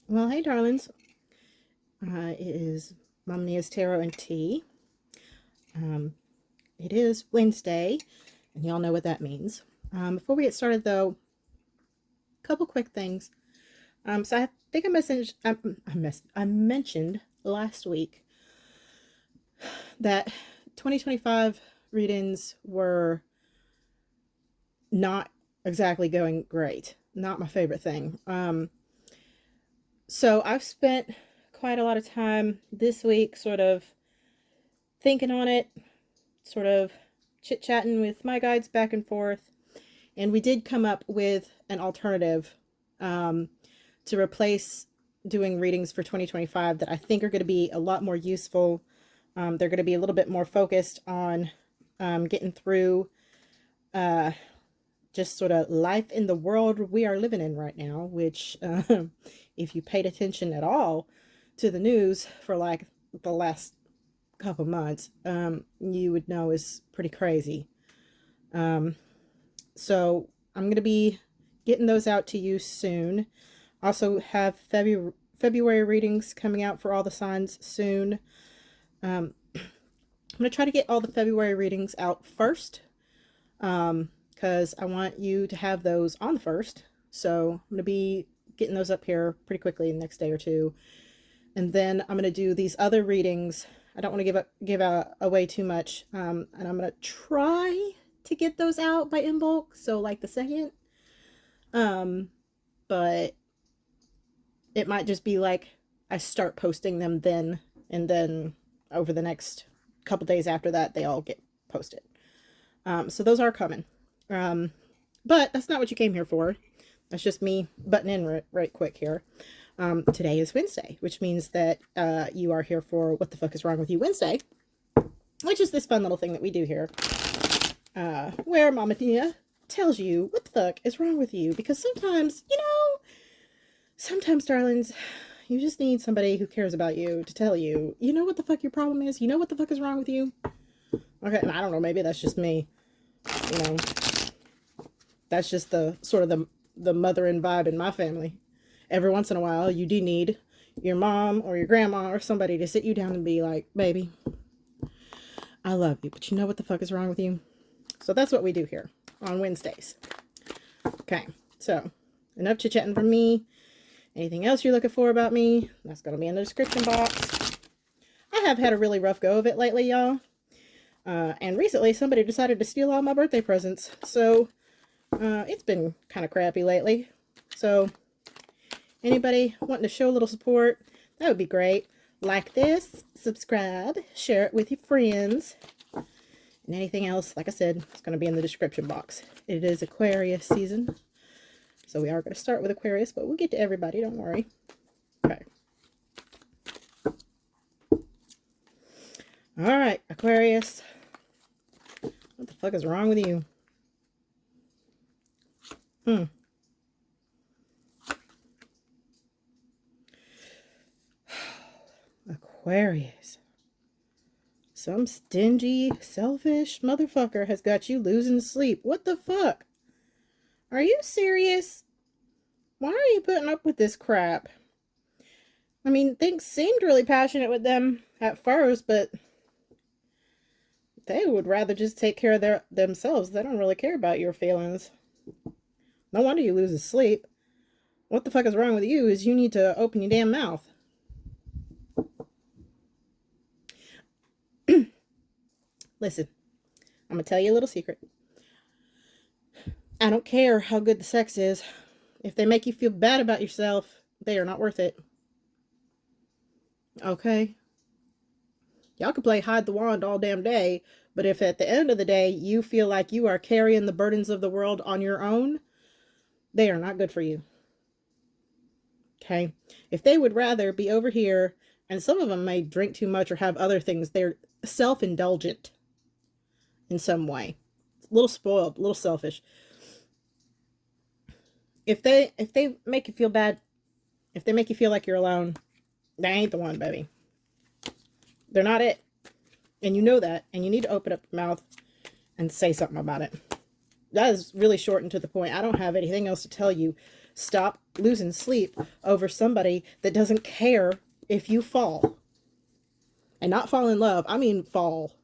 Well, hey, darlings. It is Mom Nia's Tarot and Tea. It is Wednesday, and y'all know what that means. Before we get started, though, a couple quick things. So I think I mentioned last week that 2025 readings were not exactly going great. Not my favorite thing. So I've spent quite a lot of time this week sort of thinking on it, sort of chit-chatting with my guides back and forth, and we did come up with an alternative to replace doing readings for 2025 that I think are going to be a lot more useful. They're going to be a little bit more focused on getting through just sort of life in the world we are living in right now, which if you paid attention at all to the news for like the last couple months, you would know is pretty crazy. So I'm going to be getting those out to you soon. Also have February readings coming out for all the signs soon. I'm going to try to get all the February readings out first, because I want you to have those on the 1st. So I'm going to be getting those up here pretty quickly in the next day or two. And then I'm going to do these other readings. I don't want to give away too much. And I'm going to try to get those out by in bulk. So like the 2nd. But it might just be like I start posting them then, and then over the next couple days after that, they all get posted. So those are coming. But that's not what you came here for. That's just me butting in right quick here. Today is Wednesday, which means that you are here for What the Fuck is Wrong with You Wednesday, which is this fun little thing that we do here, where Mama Nia tells you what the fuck is wrong with you. Because sometimes, sometimes, darlings, you just need somebody who cares about you to tell you, you know what the fuck your problem is? You know what the fuck is wrong with you? Okay, I don't know, maybe that's just me. That's just the sort of the mothering vibe in my family. Every once in a while, you do need your mom or your grandma or somebody to sit you down and be like, baby, I love you, but you know what the fuck is wrong with you? So that's what we do here on Wednesdays. Okay, so enough chit-chatting from me. Anything else you're looking for about me, that's going to be in the description box. I have had a really rough go of it lately, y'all. And recently, somebody decided to steal all my birthday presents. So, it's been kind of crappy lately. So, anybody wanting to show a little support, that would be great. Like this, subscribe, share it with your friends. And anything else, like I said, it's going to be in the description box. It is Aquarius season. So we are going to start with Aquarius, but we'll get to everybody, don't worry. Okay. Alright, Aquarius. What the fuck is wrong with you? Aquarius. Some stingy, selfish motherfucker has got you losing sleep. What the fuck? Are you serious? Why are you putting up with this crap? I mean, things seemed really passionate with them at first, but they would rather just take care of themselves. They don't really care about your feelings. No wonder you lose sleep. What the fuck is wrong with you is you need to open your damn mouth. Listen, I'm going to tell you a little secret. I don't care how good the sex is. If they make you feel bad about yourself, they are not worth it. Okay? Y'all can play hide the wand all damn day, but if at the end of the day you feel like you are carrying the burdens of the world on your own, they are not good for you. Okay? If they would rather be over here, and some of them may drink too much or have other things, they're self-indulgent in some way. A little spoiled, a little selfish. If they make you feel bad, if they make you feel like you're alone, they ain't the one, baby. They're not it. And you know that. And you need to open up your mouth and say something about it. That is really short and to the point. I don't have anything else to tell you. Stop losing sleep over somebody that doesn't care if you fall. And not fall in love, I mean fall.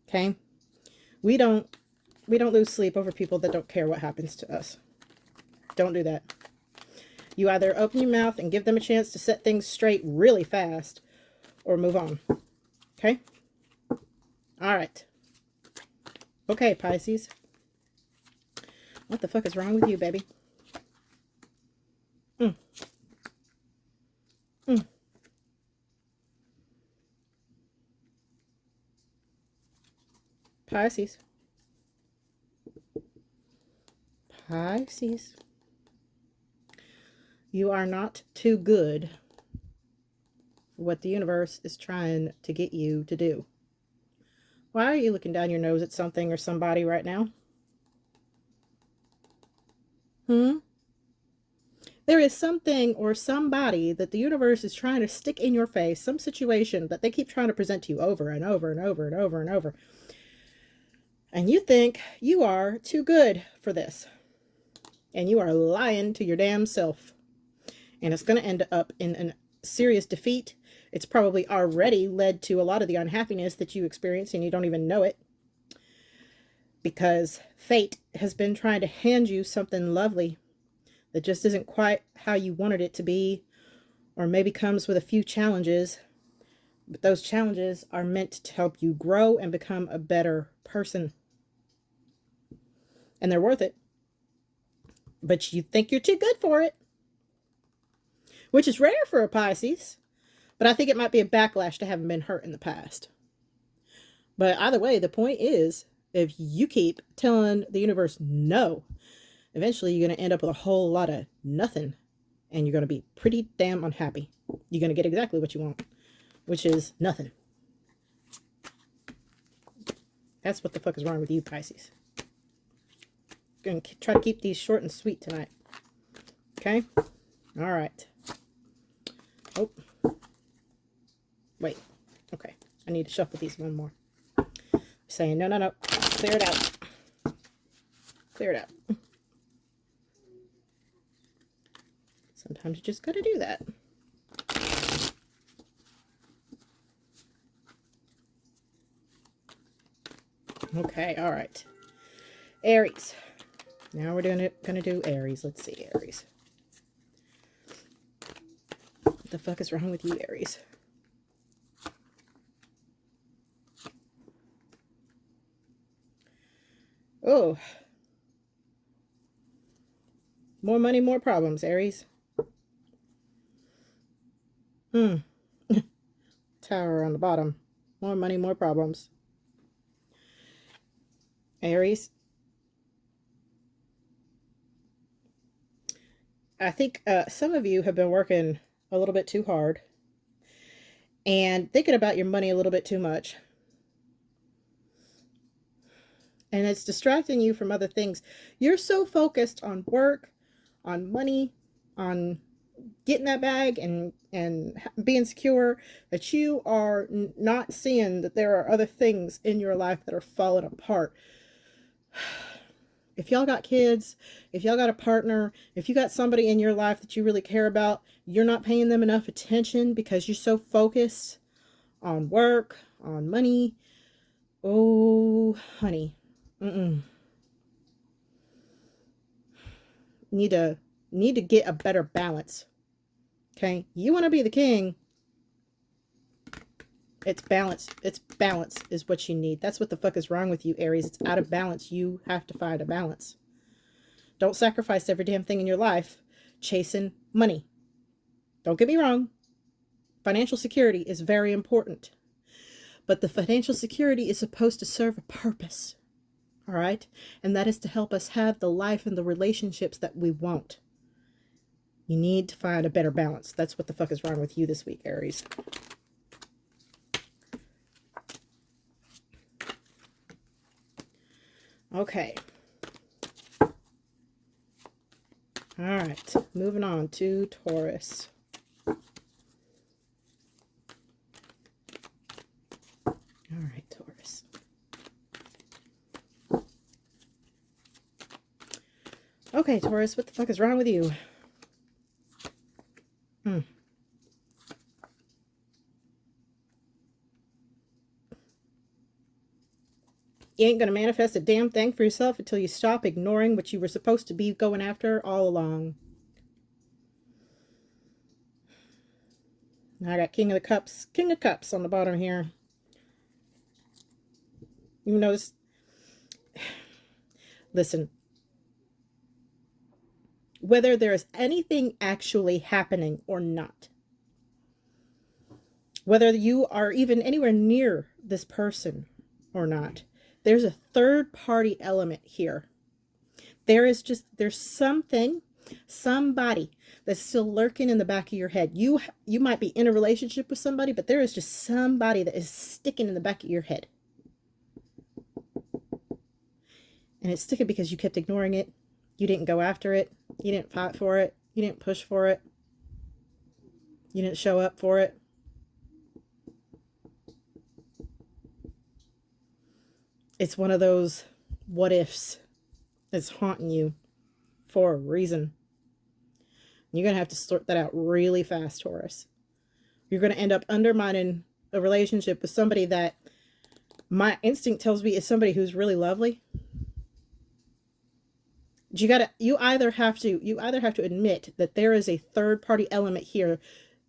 Okay? We don't lose sleep over people that don't care what happens to us. Don't do that. You either open your mouth and give them a chance to set things straight really fast, or move on. Okay? All right. Okay, Pisces. What the fuck is wrong with you, baby? Pisces. Pisces. You are not too good for what the universe is trying to get you to do. Why are you looking down your nose at something or somebody right now? There is something or somebody that the universe is trying to stick in your face, some situation that they keep trying to present to you over and over and over and over and over. And you think you are too good for this. And you are lying to your damn self. And it's going to end up in a serious defeat. It's probably already led to a lot of the unhappiness that you experience and you don't even know it. Because fate has been trying to hand you something lovely that just isn't quite how you wanted it to be, or maybe comes with a few challenges. But those challenges are meant to help you grow and become a better person. And they're worth it. But you think you're too good for it. Which is rare for a Pisces. But I think it might be a backlash to having been hurt in the past. But either way, the point is, if you keep telling the universe no, eventually you're going to end up with a whole lot of nothing. And you're going to be pretty damn unhappy. You're going to get exactly what you want, which is nothing. That's what the fuck is wrong with you, Pisces. I'm going to try to keep these short and sweet tonight. Okay? All right. Oh. Wait. Okay. I need to shuffle these one more. Saying, no, no, no. Clear it out. Clear it out. Sometimes you just got to do that. Okay, all right. Aries. Now we're gonna do Aries. Let's see, Aries. What the fuck is wrong with you, Aries? Oh. More money, more problems, Aries. Tower on the bottom. More money, more problems. Aries. I think some of you have been working a little bit too hard and thinking about your money a little bit too much. And it's distracting you from other things. You're so focused on work, on money, on getting that bag and being secure that you are not seeing that there are other things in your life that are falling apart. If y'all got kids, if y'all got a partner, if you got somebody in your life that you really care about, you're not paying them enough attention because you're so focused on work, on money. Oh, honey. Need to get a better balance. Okay? You want to be the king. It's balance. It's balance is what you need. That's what the fuck is wrong with you, Aries. It's out of balance. You have to find a balance. Don't sacrifice every damn thing in your life chasing money. Don't get me wrong. Financial security is very important. But the financial security is supposed to serve a purpose. All right? And that is to help us have the life and the relationships that we want. You need to find a better balance. That's what the fuck is wrong with you this week, Aries. Okay. All right. Moving on to Taurus. All right, Taurus. Okay, Taurus, what the fuck is wrong with you? You ain't gonna manifest a damn thing for yourself until you stop ignoring what you were supposed to be going after all along. Now I got King of Cups on the bottom here. You notice, listen, whether there's anything actually happening or not, whether you are even anywhere near this person or not, there's a third party element here. There's somebody that's still lurking in the back of your head. You might be in a relationship with somebody, but there is just somebody that is sticking in the back of your head. And it's sticking because you kept ignoring it. You didn't go after it. You didn't fight for it. You didn't push for it. You didn't show up for it. It's one of those what ifs that's haunting you for a reason. You're going to have to sort that out really fast, Taurus. You're going to end up undermining a relationship with somebody that my instinct tells me is somebody who's really lovely. You either have to admit that there is a third party element here,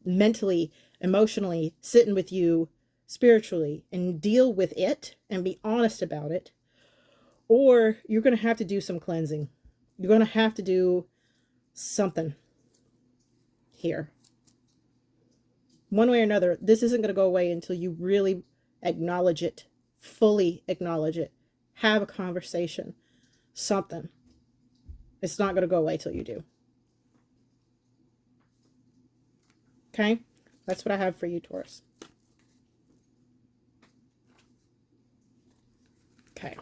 mentally, emotionally, sitting with you spiritually, and deal with it and be honest about it, or you're going to have to do some cleansing. You're going to have to do something here. One way or another, this isn't going to go away until you really acknowledge it, fully acknowledge it, have a conversation, something. It's not going to go away till you do. Okay? That's what I have for you, Taurus. Okay.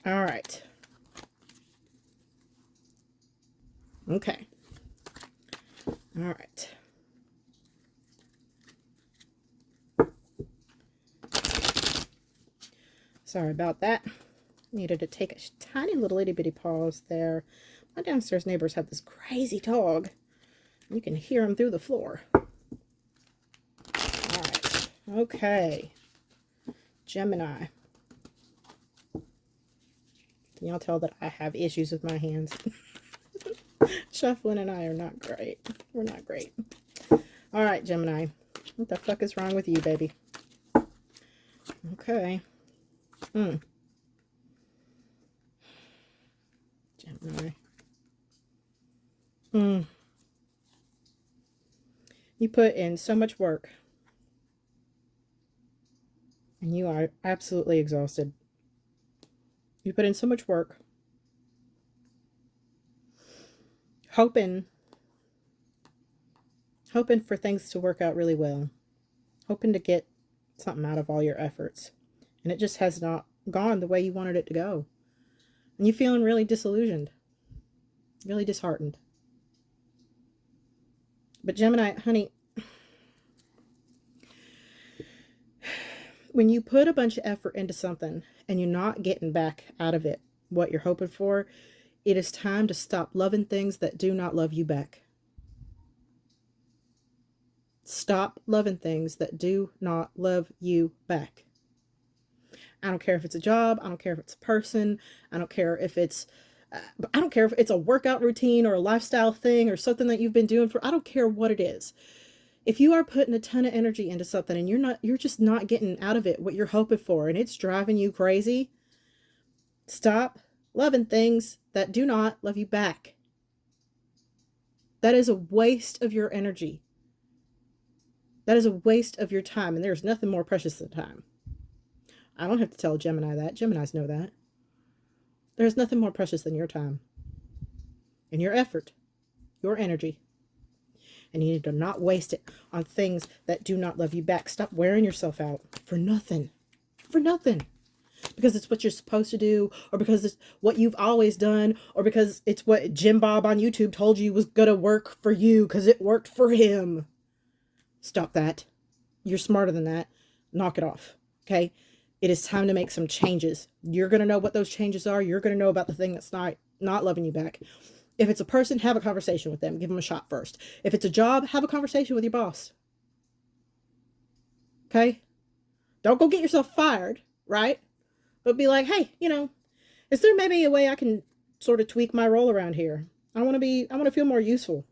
All right. Okay. All right. Sorry about that. Needed to take a tiny little itty bitty pause there. My downstairs neighbors have this crazy dog. You can hear him through the floor. All right. Okay. Gemini. Can y'all tell that I have issues with my hands? Shuffling and I are not great. We're not great. All right, Gemini. What the fuck is wrong with you, baby? Okay. Gemini. You put in so much work. And you are absolutely exhausted. You put in so much work. Hoping for things to work out really well. Hoping to get something out of all your efforts. And it just has not gone the way you wanted it to go. And you're feeling really disillusioned. Really disheartened. But Gemini, honey, when you put a bunch of effort into something and you're not getting back out of it what you're hoping for, it is time to stop loving things that do not love you back. Stop loving things that do not love you back. I don't care if it's a job. I don't care if it's a person. I don't care if it's a workout routine or a lifestyle thing or something that you've been doing I don't care what it is. If you are putting a ton of energy into something and you're just not getting out of it what you're hoping for and it's driving you crazy, stop loving things that do not love you back. That is a waste of your energy. That is a waste of your time, and there's nothing more precious than time. I don't have to tell Gemini that. Geminis know that. There's nothing more precious than your time and your effort, your energy. And you need to not waste it on things that do not love you back. Stop wearing yourself out for nothing. For nothing. Because it's what you're supposed to do, or because it's what you've always done, or because it's what Jim Bob on YouTube told you was going to work for you because it worked for him. Stop that. You're smarter than that. Knock it off. Okay? It is time to make some changes. You're going to know what those changes are. You're going to know about the thing that's not loving you back. If it's a person, have a conversation with them. Give them a shot first. If it's a job, have a conversation with your boss. Okay? Don't go get yourself fired, right? But be like, hey, you know, is there maybe a way I can sort of tweak my role around here? I want to feel more useful.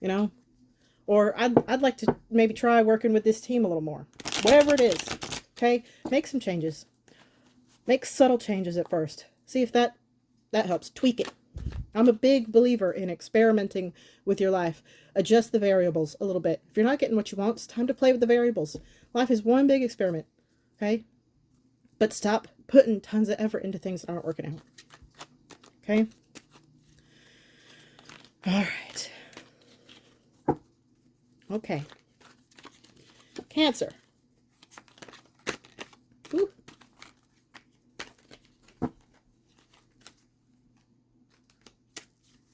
You know? Or I'd like to maybe try working with this team a little more. Whatever it is. Okay? Make some changes. Make subtle changes at first. See if that helps. Tweak it. I'm a big believer in experimenting with your life. Adjust the variables a little bit. If you're not getting what you want, it's time to play with the variables. Life is one big experiment. Okay? But stop putting tons of effort into things that aren't working out. Okay? All right. Okay. Cancer. Ooh.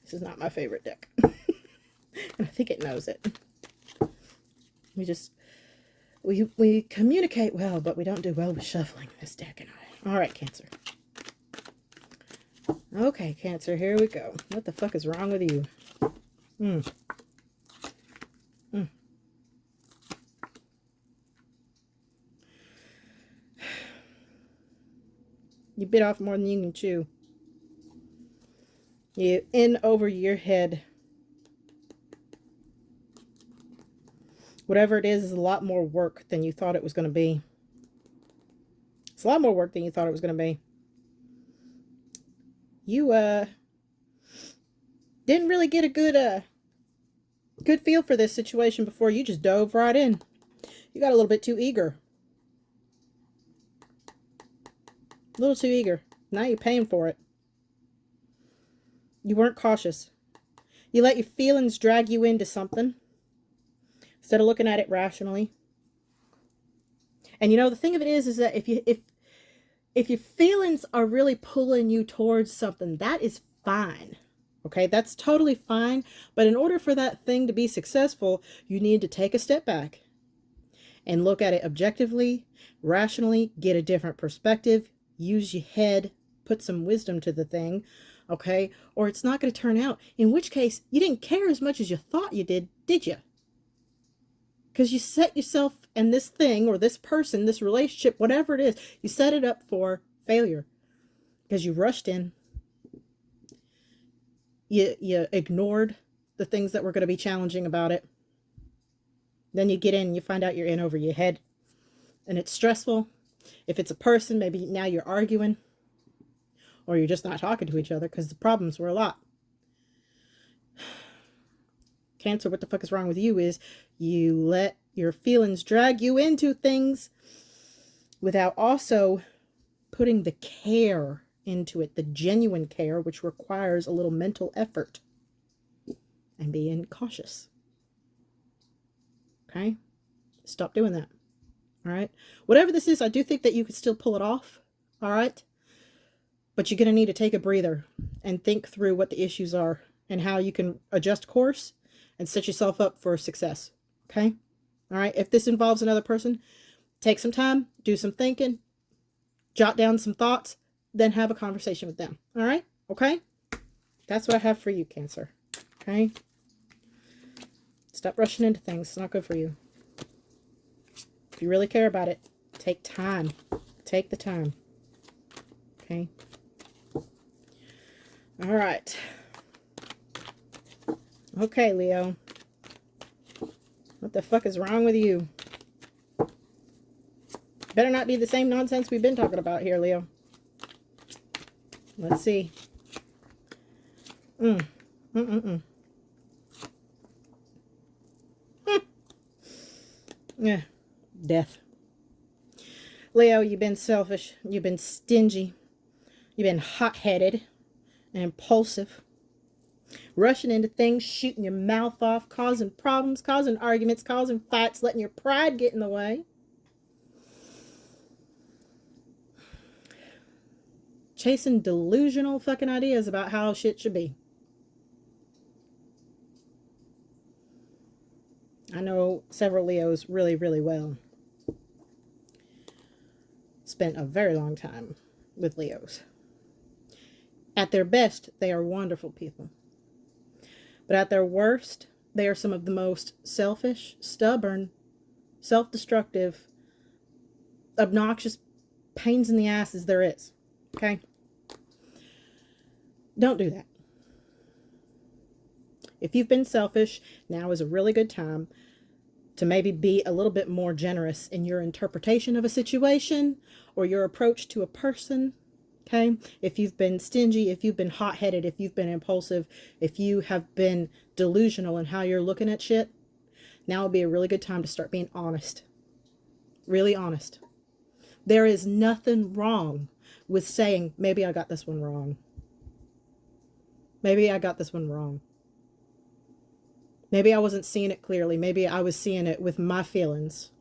This is not my favorite deck. And I think it knows it. We communicate well, but we don't do well with shuffling this deck and I. All right, Cancer. Okay, Cancer, here we go. What the fuck is wrong with you? You bit off more than you can chew. You in over your head. Whatever it is a lot more work than you thought it was going to be. It's a lot more work than you thought it was going to be. You didn't really get a good feel for this situation before. You just dove right in. You got a little bit too eager. A little too eager. Now you're paying for it. You weren't cautious. You let your feelings drag you into something instead of looking at it rationally. And you know, the thing of it is that if your feelings are really pulling you towards something, that is fine. Okay, that's totally fine. But in order for that thing to be successful, you need to take a step back and look at it objectively, rationally, get a different perspective, use your head, put some wisdom to the thing, okay? Or it's not going to turn out. In which case, you didn't care as much as you thought you did you? Because you set yourself and this thing or this person, this relationship, whatever it is, you set it up for failure. Because you rushed in. You ignored the things that were going to be challenging about it. Then you get in and you find out you're in over your head. And it's stressful. If it's a person, maybe now you're arguing. Or you're just not talking to each other because the problems were a lot. Cancer, what the fuck is wrong with you is you let your feelings drag you into things without also putting the care into it, the genuine care, which requires a little mental effort and being cautious. Okay? Stop doing that. All right? Whatever this is, I do think that you could still pull it off. All right? But you're going to need to take a breather and think through what the issues are and how you can adjust course and set yourself up for success. Okay? All right? If this involves another person, take some time, do some thinking, jot down some thoughts, then have a conversation with them. All right? Okay? That's what I have for you, Cancer. Okay? Stop rushing into things. It's not good for you. If you really care about it, take time. Take the time. Okay? All right. Okay, Leo. What the fuck is wrong with you? Better not be the same nonsense we've been talking about here, Leo. Let's see. Yeah. Death. Leo, you've been selfish. You've been stingy. You've been hot-headed and impulsive. Rushing into things, shooting your mouth off, causing problems, causing arguments, causing fights, letting your pride get in the way. Chasing delusional fucking ideas about how shit should be. I know several Leos really, really well. spent a very long time with Leos. At their best, they are wonderful people. But at their worst, they are some of the most selfish, stubborn, self-destructive, obnoxious pains in the asses there is. Okay? Don't do that. If you've been selfish, now is a really good time to maybe be a little bit more generous in your interpretation of a situation or your approach to a person. Okay? If you've been stingy, if you've been hot-headed, if you've been impulsive, if you have been delusional in how you're looking at shit, now would be a really good time to start being honest. Really honest. There is nothing wrong with saying, maybe I got this one wrong. Maybe I got this one wrong. Maybe I wasn't seeing it clearly. Maybe I was seeing it with my feelings.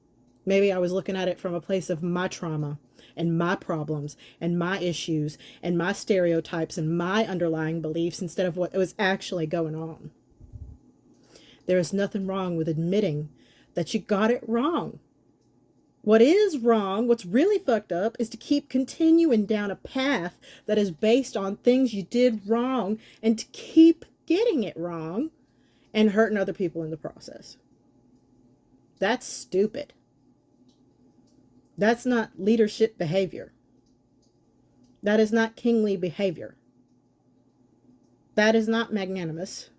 Maybe I was looking at it from a place of my trauma and my problems and my issues and my stereotypes and my underlying beliefs instead of what was actually going on. There is nothing wrong with admitting that you got it wrong. What is wrong, what's really fucked up, is to keep continuing down a path that is based on things you did wrong and to keep getting it wrong and hurting other people in the process. That's stupid. That's not leadership behavior. That is not kingly behavior. That is not magnanimous.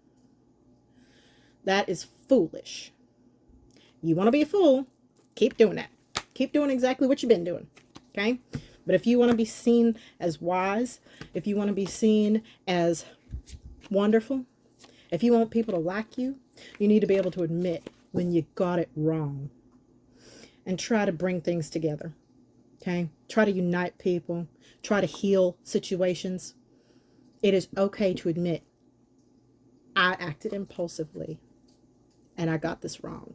That is foolish. You want to be a fool, keep doing that. Keep doing exactly what you've been doing. Okay? But if you want to be seen as wise, if you want to be seen as wonderful, if you want people to like you, you need to be able to admit when you got it wrong. And try to bring things together. Okay? Try to unite people. Try to heal situations. It is okay to admit, I acted impulsively and I got this wrong.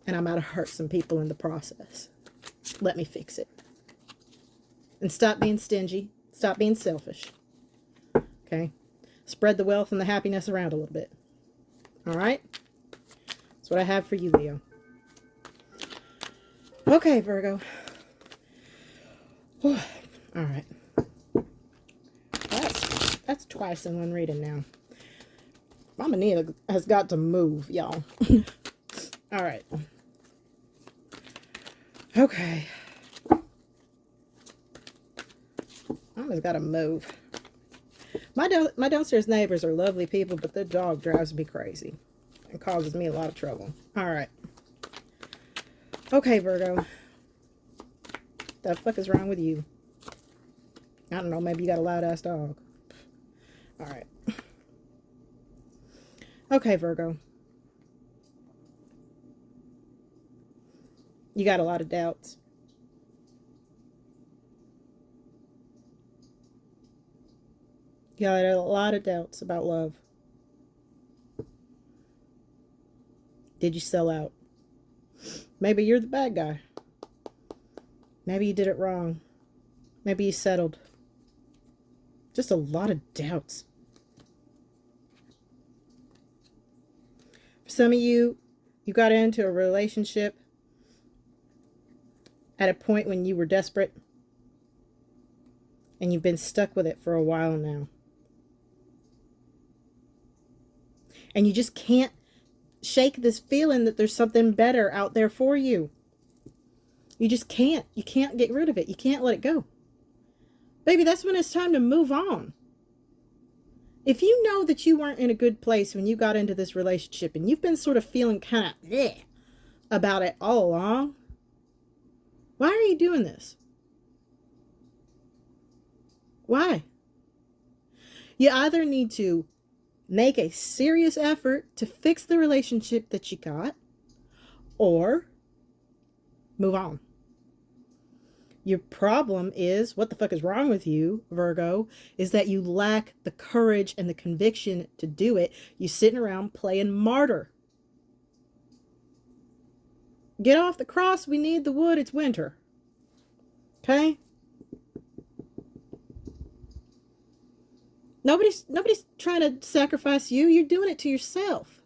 And I might have hurt some people in the process. Let me fix it. And stop being stingy. Stop being selfish. Okay? Spread the wealth and the happiness around a little bit. All right? That's what I have for you, Leo. Okay, Virgo. Whew. All right. That's twice in one reading now. Mama Nia has got to move, y'all. All right. Okay. Mama's got to move. My downstairs neighbors are lovely people, but their dog drives me crazy and causes me a lot of trouble. All right. Okay, Virgo. The fuck is wrong with you? I don't know. Maybe you got a loud-ass dog. All right. Okay, Virgo. You got a lot of doubts. You got a lot of doubts about love. Did you sell out? Maybe you're the bad guy. Maybe you did it wrong. Maybe you settled. Just a lot of doubts. For some of you, you got into a relationship at a point when you were desperate. And you've been stuck with it for a while now. And you just can't shake this feeling that there's something better out there for you. You just can't. You can't get rid of it. You can't let it go. Baby, that's when it's time to move on. If you know that you weren't in a good place when you got into this relationship and you've been sort of feeling kind of bleh about it all along, why are you doing this? Why? You either need to make a serious effort to fix the relationship that you got, or move on. Your problem is, what the fuck is wrong with you, Virgo, is that you lack the courage and the conviction to do it. You sitting around playing martyr. Get off the cross. We need the wood. It's winter. Okay? Nobody's trying to sacrifice you. You're doing it to yourself.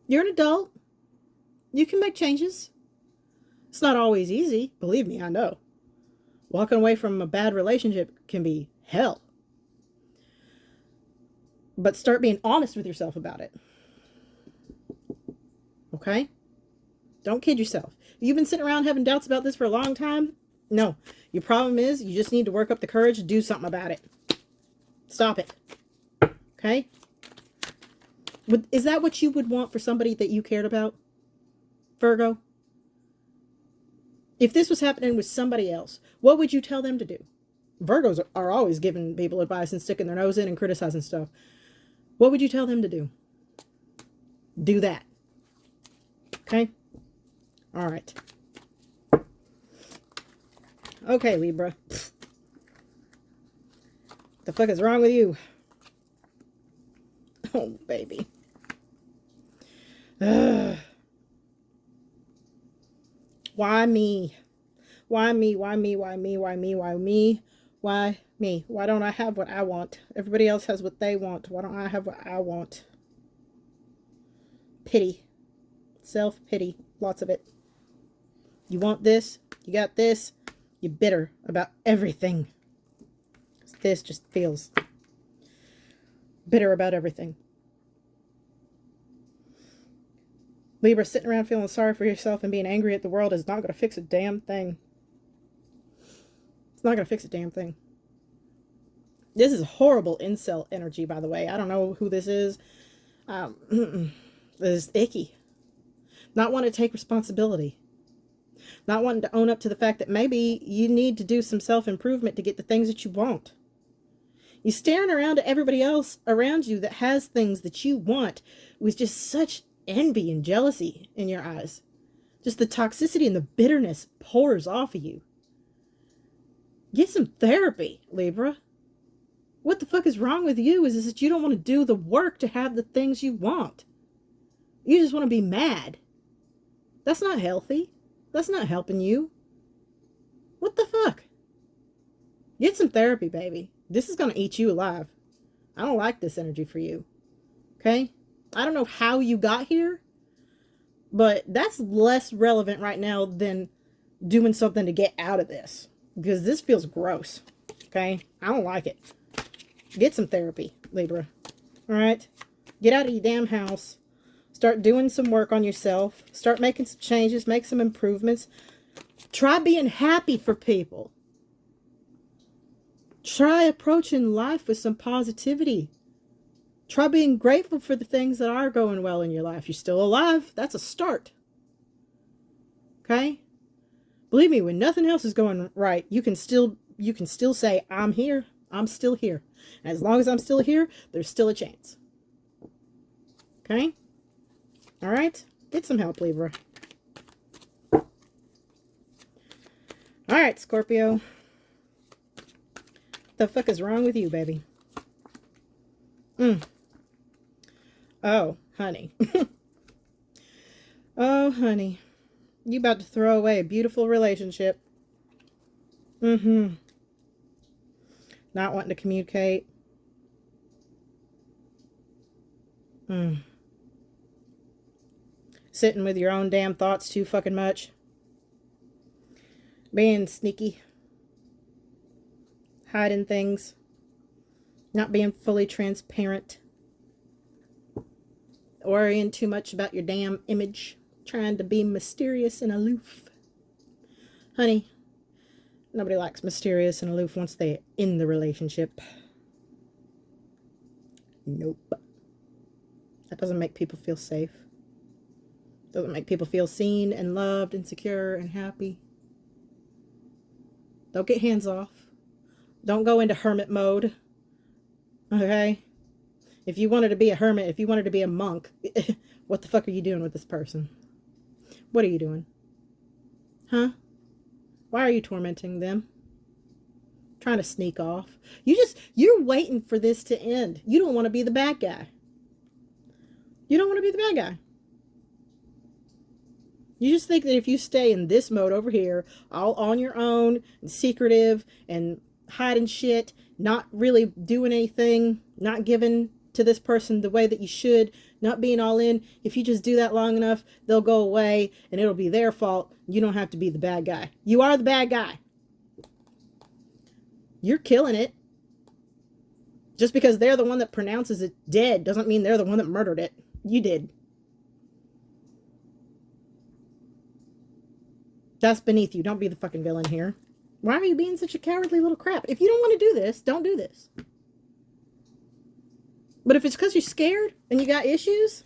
You're an adult. You can make changes. It's not always easy. Believe me, I know. Walking away from a bad relationship can be hell. But start being honest with yourself about it. Okay? Don't kid yourself. You've been sitting around having doubts about this for a long time? No. Your problem is you just need to work up the courage to do something about it. Stop it. Okay? Is that what you would want for somebody that you cared about? Virgo? If this was happening with somebody else, what would you tell them to do? Virgos are always giving people advice and sticking their nose in and criticizing stuff. What would you tell them to do? Do that. Okay? All right. Okay, Libra. The fuck is wrong with you? Oh, baby. Why me? Why me? Why me? Why me? Why me? Why me? Why me? Why don't I have what I want? Everybody else has what they want. Why don't I have what I want? Pity. Self-pity. Lots of it. You want this. You got this. You're bitter about everything. This just feels bitter about everything. Libra, sitting around feeling sorry for yourself and being angry at the world is not going to fix a damn thing. It's not going to fix a damn thing. This is horrible incel energy, by the way. I don't know who this is. This is icky. Not wanting to take responsibility. Not wanting to own up to the fact that maybe you need to do some self-improvement to get the things that you want. You're staring around at everybody else around you that has things that you want with just such envy and jealousy in your eyes. Just the toxicity and the bitterness pours off of you. Get some therapy, Libra. What the fuck is wrong with you is that you don't want to do the work to have the things you want. You just want to be mad. That's not healthy. That's not helping you. What the fuck? Get some therapy, baby. This is going to eat you alive. I don't like this energy for you. Okay? I don't know how you got here, but that's less relevant right now than doing something to get out of this. Because this feels gross. Okay? I don't like it. Get some therapy, Libra. Alright? Get out of your damn house. Start doing some work on yourself. Start making some changes. Make some improvements. Try being happy for people. Try approaching life with some positivity. Try being grateful for the things that are going well in your life. You're still alive. That's a start. Okay? Believe me, when nothing else is going right, you can still say, I'm here. I'm still here. And as long as I'm still here, there's still a chance. Okay? All right? Get some help, Libra. All right, Scorpio. The fuck is wrong with you, baby? Oh, honey. Oh, honey. You about to throw away a beautiful relationship. Not wanting to communicate. Sitting with your own damn thoughts too fucking much. Being sneaky. Hiding things. Not being fully transparent. Worrying too much about your damn image. Trying to be mysterious and aloof. Honey, nobody likes mysterious and aloof once they're in the relationship. Nope. That doesn't make people feel safe. Doesn't make people feel seen and loved and secure and happy. Don't get hands off. Don't go into hermit mode. Okay? If you wanted to be a hermit, if you wanted to be a monk, what the fuck are you doing with this person? What are you doing? Huh? Why are you tormenting them? Trying to sneak off. You're waiting for this to end. You don't want to be the bad guy. You don't want to be the bad guy. You just think that if you stay in this mode over here, all on your own, and secretive, and hiding shit, not really doing anything, not giving to this person the way that you should, not being all in. If you just do that long enough, they'll go away and it'll be their fault. You don't have to be the bad guy. You are the bad guy. You're killing it. Just because they're the one that pronounces it dead doesn't mean they're the one that murdered it. You did. That's beneath you. Don't be the fucking villain here. Why are you being such a cowardly little crap? If you don't want to do this, don't do this. But if it's because you're scared and you got issues,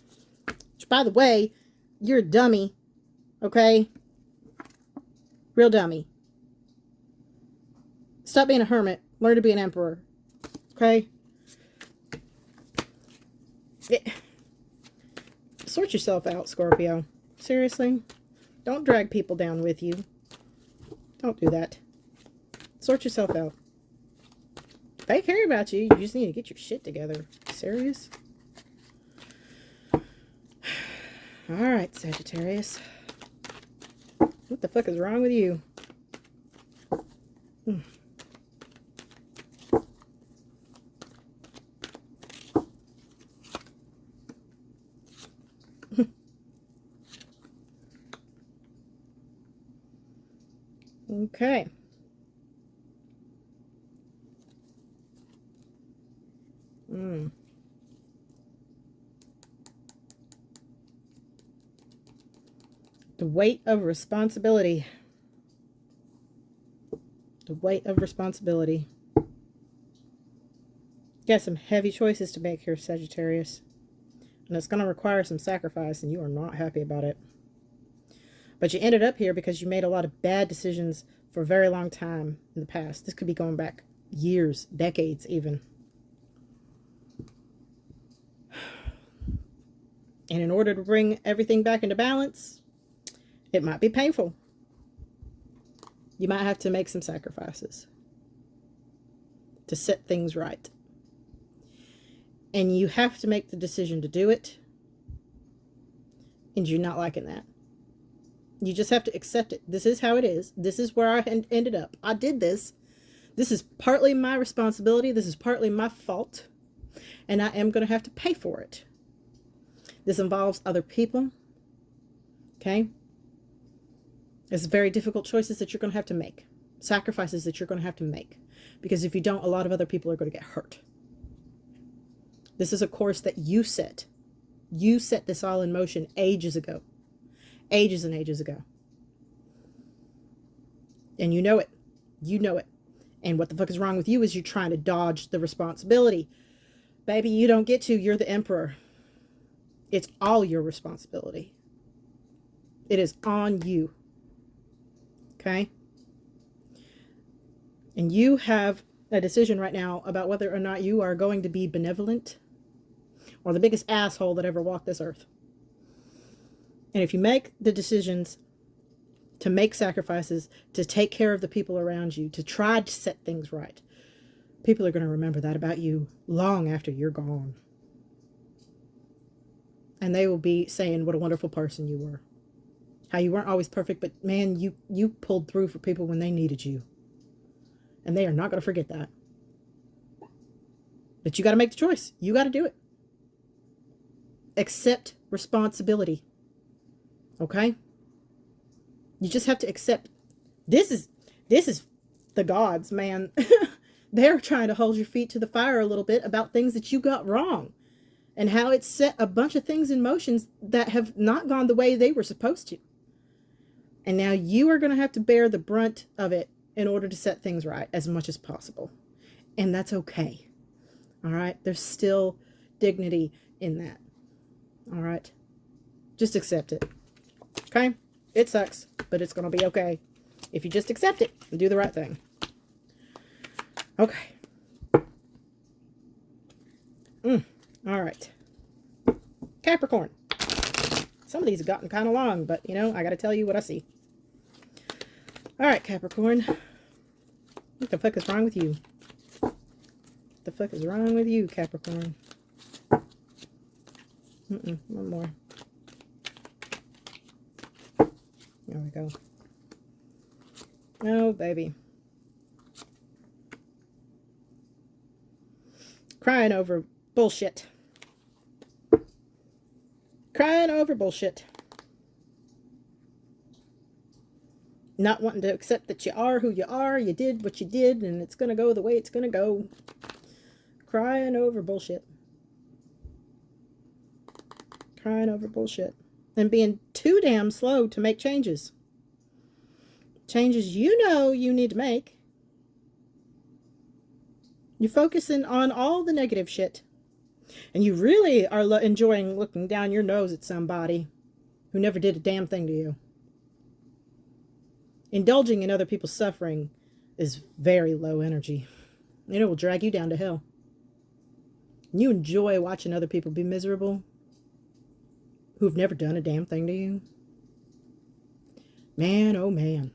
which, by the way, you're a dummy, okay? Real dummy. Stop being a hermit. Learn to be an emperor, okay? Sort yourself out, Scorpio. Seriously? Don't drag people down with you. Don't do that. Sort yourself out. They care about you. You just need to get your shit together. Serious? Alright, Sagittarius. What the fuck is wrong with you? Okay. The weight of responsibility. The weight of responsibility. You got some heavy choices to make here, Sagittarius. And it's going to require some sacrifice, and you are not happy about it. But you ended up here because you made a lot of bad decisions for a very long time in the past. This could be going back years, decades even. And in order to bring everything back into balance, it might be painful. You might have to make some sacrifices to set things right. And you have to make the decision to do it. And you're not liking that. You just have to accept it. This is how it is. This is where I ended up. I did this. This is partly my responsibility. This is partly my fault. And I am going to have to pay for it. This involves other people. Okay? It's very difficult choices that you're going to have to make. Sacrifices that you're going to have to make. Because if you don't, a lot of other people are going to get hurt. This is a course that you set. You set this all in motion ages ago. Ages and ages ago. And you know it. You know it. And what the fuck is wrong with you is you're trying to dodge the responsibility. Baby, you don't get to. You're the emperor. It's all your responsibility. It is on you. Okay? And you have a decision right now about whether or not you are going to be benevolent or the biggest asshole that ever walked this earth. And if you make the decisions to make sacrifices, to take care of the people around you, to try to set things right, people are going to remember that about you long after you're gone. And they will be saying what a wonderful person you were. How you weren't always perfect, but man, you pulled through for people when they needed you. And they are not going to forget that. But you got to make the choice. You got to do it. Accept responsibility. Okay? You just have to accept. This is the gods, man. They're trying to hold your feet to the fire a little bit about things that you got wrong. And how it set a bunch of things in motion that have not gone the way they were supposed to. And now you are going to have to bear the brunt of it in order to set things right as much as possible. And that's okay. All right? There's still dignity in that. All right? Just accept it. Okay? It sucks, but it's going to be okay. If you just accept it and do the right thing. Okay. All right. Capricorn. Some of these have gotten kind of long, but, you know, I got to tell you what I see. All right, Capricorn. What the fuck is wrong with you? What the fuck is wrong with you, Capricorn? One more. There we go. Oh, baby. Crying over bullshit. Crying over bullshit. Not wanting to accept that you are who you are, you did what you did, and it's going to go the way it's going to go. Crying over bullshit. Crying over bullshit. And being too damn slow to make changes. Changes you know you need to make. You're focusing on all the negative shit. And you really are enjoying looking down your nose at somebody who never did a damn thing to you. Indulging in other people's suffering is very low energy. And it will drag you down to hell. You enjoy watching other people be miserable who've never done a damn thing to you. Man, oh man.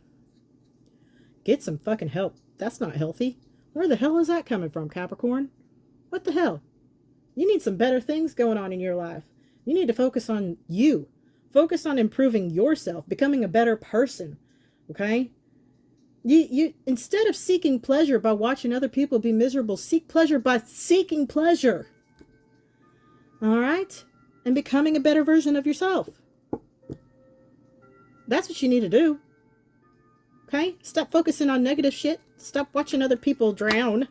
Get some fucking help. That's not healthy. Where the hell is that coming from, Capricorn? What the hell? You need some better things going on in your life. You need to focus on you. Focus on improving yourself, becoming a better person. Okay? You instead of seeking pleasure by watching other people be miserable, seek pleasure by seeking pleasure. All right? And becoming a better version of yourself. That's what you need to do. Okay? Stop focusing on negative shit. Stop watching other people drown.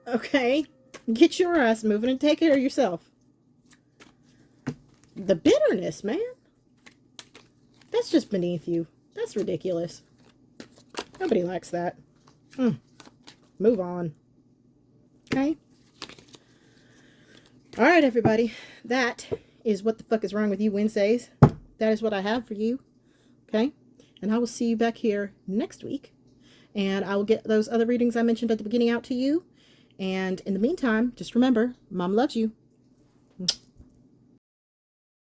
Okay? Get your ass moving and take care of yourself. The bitterness, man. That's just beneath you. That's ridiculous. Nobody likes that. Move on. Okay? Alright, everybody. That is What the Fuck is Wrong with You Wednesdays. That is what I have for you. Okay? And I will see you back here next week. And I will get those other readings I mentioned at the beginning out to you. And in the meantime, just remember, Mom loves you.